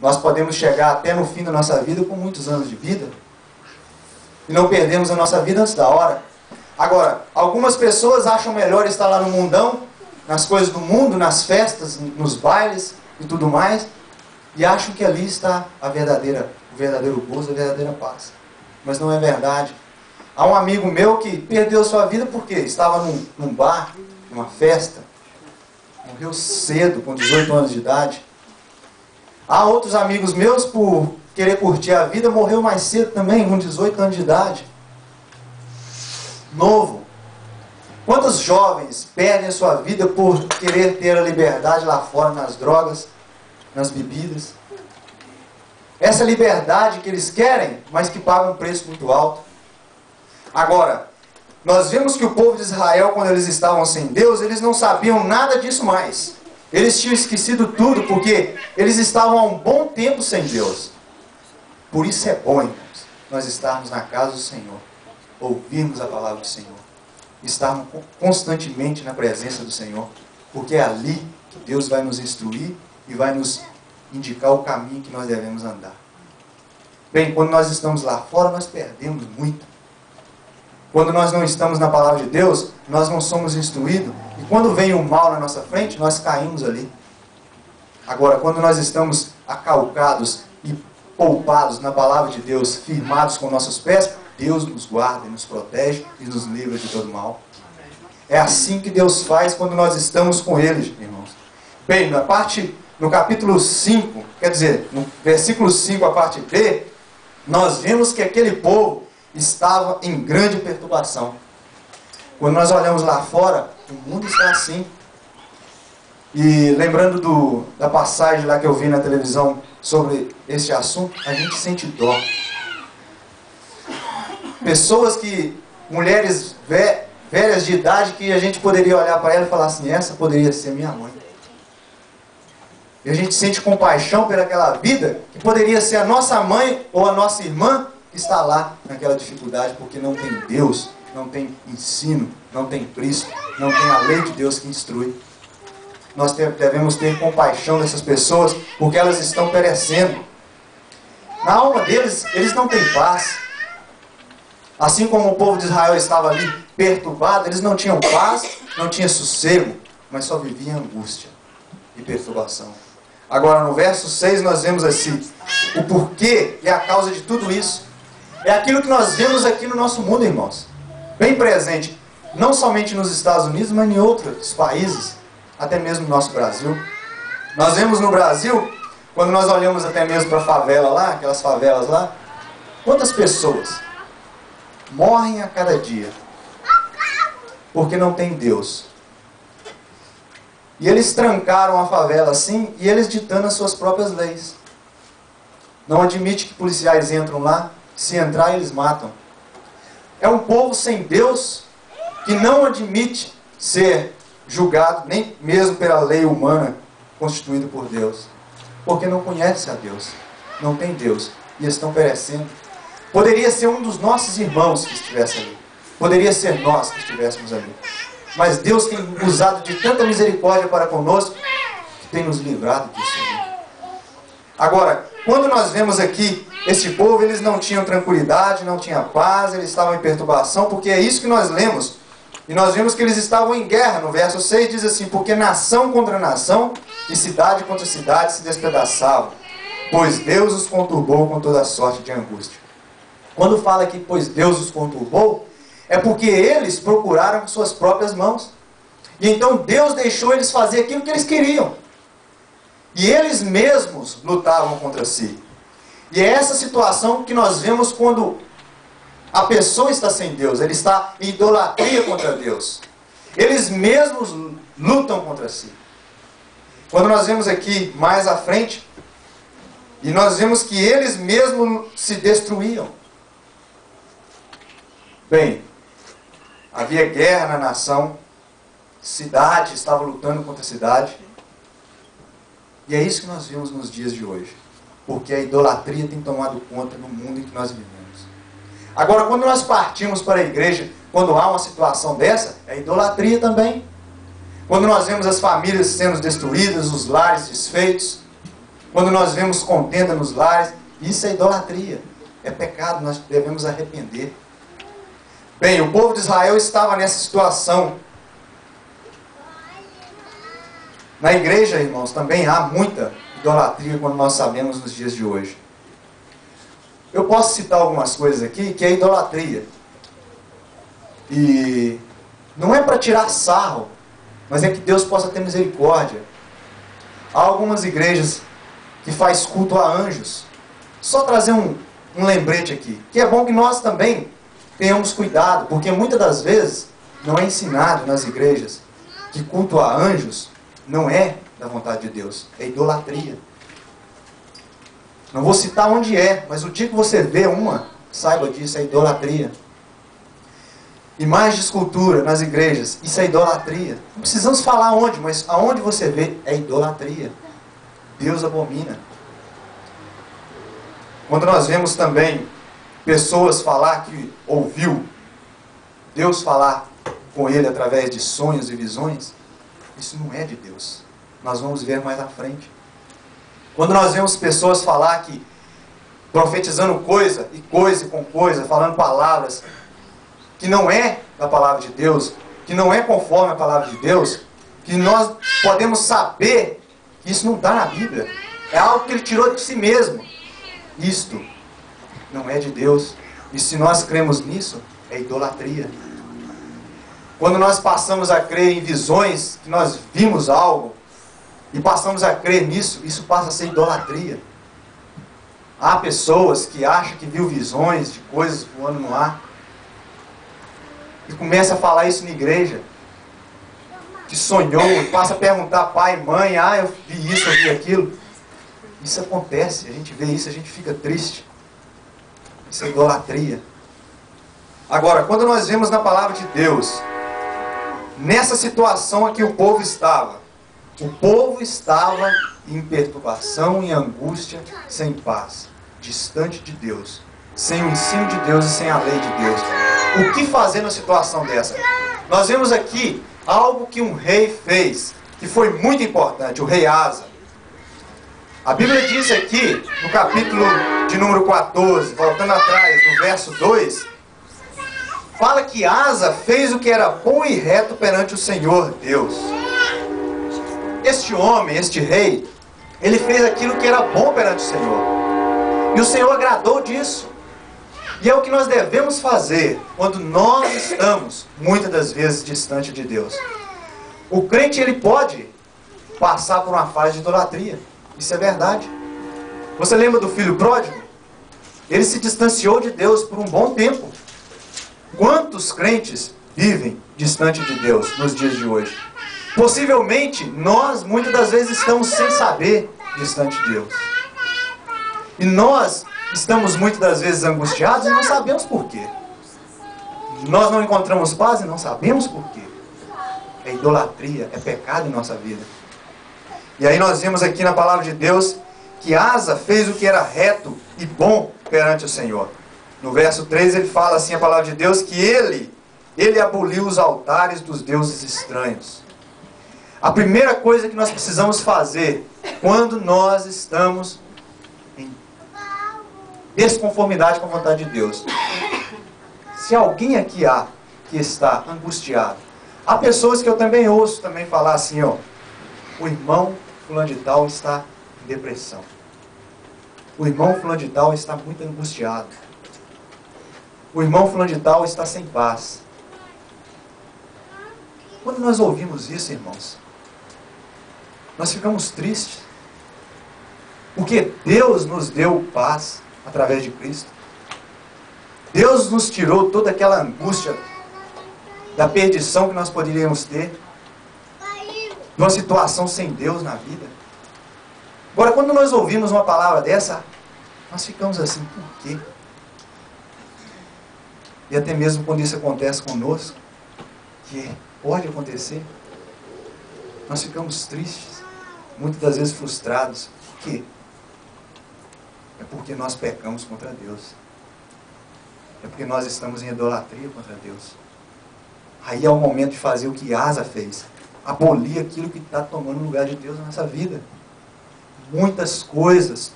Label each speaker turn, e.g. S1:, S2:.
S1: Nós podemos chegar até no fim da nossa vida com muitos anos de vida e não perdemos a nossa vida antes da hora. Agora, algumas pessoas acham melhor estar lá no mundão, nas coisas do mundo, nas festas, nos bailes e tudo mais, e acham que ali está o verdadeiro gozo, a verdadeira paz. Mas não é verdade. Há um amigo meu que perdeu a sua vida porque estava num bar, numa festa, morreu cedo, com 18 anos de idade. Há outros amigos meus, por querer curtir a vida, morreu mais cedo também, com 18 anos de idade. Novo. Quantos jovens perdem a sua vida por querer ter a liberdade lá fora, nas drogas, nas bebidas? Essa liberdade que eles querem, mas que pagam um preço muito alto. Agora, nós vimos que o povo de Israel, quando eles estavam sem Deus, eles não sabiam nada disso mais. Eles tinham esquecido tudo, porque eles estavam há um bom tempo sem Deus. Por isso é bom, irmãos, nós estarmos na casa do Senhor, ouvirmos a palavra do Senhor, estarmos constantemente na presença do Senhor, porque é ali que Deus vai nos instruir e vai nos indicar o caminho que nós devemos andar. Bem, quando nós estamos lá fora, nós perdemos muito. Quando nós não estamos na palavra de Deus, nós não somos instruídos. E quando vem o mal na nossa frente, nós caímos ali. Agora, quando nós estamos acalcados e poupados na palavra de Deus, firmados com nossos pés, Deus nos guarda e nos protege e nos livra de todo mal. É assim que Deus faz quando nós estamos com Ele, irmãos. Bem, no capítulo 5, quer dizer, no versículo 5, a parte B, nós vemos que aquele povo estava em grande perturbação. Quando nós olhamos lá fora, o mundo está assim. E lembrando da passagem lá que eu vi na televisão sobre este assunto, a gente sente dó. Pessoas mulheres velhas de idade, que a gente poderia olhar para ela e falar assim, essa poderia ser minha mãe. E a gente sente compaixão pelaquela vida, que poderia ser a nossa mãe ou a nossa irmã, que está lá naquela dificuldade, porque não tem Deus, não tem ensino, não tem Cristo, não tem a lei de Deus que instrui. Nós devemos ter compaixão dessas pessoas, porque elas estão perecendo. Na alma deles, eles não têm paz. Assim como o povo de Israel estava ali perturbado, eles não tinham paz, não tinham sossego, mas só viviam angústia e perturbação. Agora, no verso 6, nós vemos assim, o porquê e a causa de tudo isso. É aquilo que nós vemos aqui no nosso mundo, irmãos. Bem presente, não somente nos Estados Unidos, mas em outros países, até mesmo no nosso Brasil. Nós vemos no Brasil, quando nós olhamos até mesmo para a favela lá, aquelas favelas lá, quantas pessoas morrem a cada dia porque não tem Deus. E eles trancaram a favela assim, e eles ditando as suas próprias leis. Não admite que policiais entram lá, se entrar eles matam. É um povo sem Deus, que não admite ser julgado, nem mesmo pela lei humana constituída por Deus. Porque não conhece a Deus, não tem Deus, e estão perecendo. Poderia ser um dos nossos irmãos que estivesse ali. Poderia ser nós que estivéssemos ali. Mas Deus tem usado de tanta misericórdia para conosco, que tem nos livrado disso. Agora, quando nós vemos aqui, este povo, eles não tinham tranquilidade, não tinham paz, eles estavam em perturbação, porque é isso que nós lemos. E nós vemos que eles estavam em guerra. No verso 6 diz assim, porque nação contra nação e cidade contra cidade se despedaçavam, pois Deus os conturbou com toda sorte de angústia. Quando fala aqui, pois Deus os conturbou, é porque eles procuraram com suas próprias mãos. E então Deus deixou eles fazer aquilo que eles queriam. E eles mesmos lutavam contra si. E é essa situação que nós vemos quando a pessoa está sem Deus. Ele está em idolatria contra Deus. Eles mesmos lutam contra si. Quando nós vemos aqui mais à frente, e nós vemos que eles mesmos se destruíam. Bem, havia guerra na nação, cidade estava lutando contra a cidade. E é isso que nós vemos nos dias de hoje. Porque a idolatria tem tomado conta no mundo em que nós vivemos. Agora, quando nós partimos para a igreja, quando há uma situação dessa, é idolatria também. Quando nós vemos as famílias sendo destruídas, os lares desfeitos, quando nós vemos contenda nos lares, isso é idolatria, é pecado, nós devemos arrepender. Bem, o povo de Israel estava nessa situação. Na igreja, irmãos, também há muita idolatria, quando nós sabemos nos dias de hoje. Eu posso citar algumas coisas aqui que é idolatria. E não é para tirar sarro, mas é que Deus possa ter misericórdia. Há algumas igrejas que faz culto a anjos. Só trazer um lembrete aqui, que é bom que nós também tenhamos cuidado, porque muitas das vezes não é ensinado nas igrejas que culto a anjos não é da vontade de Deus, é idolatria. Não vou citar onde é, mas o dia que você vê uma, saiba disso, é idolatria. Imagens de escultura nas igrejas, isso é idolatria. Não precisamos falar onde, mas aonde você vê é idolatria. Deus abomina. Quando nós vemos também pessoas falar que ouviu Deus falar com ele através de sonhos e visões, isso não é de Deus. Nós vamos ver mais à frente. Quando nós vemos pessoas falar que profetizando coisa com coisa, falando palavras que não é da palavra de Deus, que não é conforme a palavra de Deus, que nós podemos saber que isso não está na Bíblia. É algo que ele tirou de si mesmo. Isto não é de Deus. E se nós cremos nisso, é idolatria. Quando nós passamos a crer em visões, que nós vimos algo, e passamos a crer nisso, isso passa a ser idolatria. Há pessoas que acham que viu visões de coisas voando no ar, e começa a falar isso na igreja, que sonhou, e passa a perguntar pai, mãe, eu vi isso, eu vi aquilo. Isso acontece, a gente vê isso, a gente fica triste. Isso é idolatria. Agora, quando nós vemos na palavra de Deus, nessa situação aqui o povo estava em perturbação, em angústia, sem paz, distante de Deus, sem o ensino de Deus e sem a lei de Deus. O que fazer numa situação dessa? Nós vemos aqui algo que um rei fez, que foi muito importante, o rei Asa. A Bíblia diz aqui, no capítulo de número 14, voltando atrás, no verso 2, fala que Asa fez o que era bom e reto perante o Senhor Deus. Este homem, este rei, ele fez aquilo que era bom perante o Senhor. E o Senhor agradou disso. E é o que nós devemos fazer quando nós estamos, muitas das vezes, distante de Deus. O crente, ele pode passar por uma fase de idolatria. Isso é verdade. Você lembra do filho pródigo? Ele se distanciou de Deus por um bom tempo. Quantos crentes vivem distante de Deus nos dias de hoje? Possivelmente, nós muitas das vezes estamos sem saber distante de Deus. E nós estamos muitas das vezes angustiados e não sabemos por quê. Nós não encontramos paz e não sabemos por quê. É idolatria, é pecado em nossa vida. E aí nós vemos aqui na palavra de Deus que Asa fez o que era reto e bom perante o Senhor. No verso 3 ele fala assim, a palavra de Deus, que ele aboliu os altares dos deuses estranhos. A primeira coisa que nós precisamos fazer quando nós estamos em desconformidade com a vontade de Deus. Se alguém aqui há que está angustiado, há pessoas que eu também ouço também falar assim, o irmão fulano de tal está em depressão. O irmão fulano de tal está muito angustiado. O irmão fulano de tal está sem paz. Quando nós ouvimos isso, irmãos, nós ficamos tristes. Porque Deus nos deu paz através de Cristo. Deus nos tirou toda aquela angústia da perdição que nós poderíamos ter, de uma situação sem Deus na vida. Agora, quando nós ouvimos uma palavra dessa, nós ficamos assim, por quê? E até mesmo quando isso acontece conosco, que pode acontecer, nós ficamos tristes, muitas das vezes frustrados. Por quê? É porque nós pecamos contra Deus. É porque nós estamos em idolatria contra Deus. Aí é o momento de fazer o que Asa fez. Abolir aquilo que está tomando o lugar de Deus na nossa vida. muitas coisas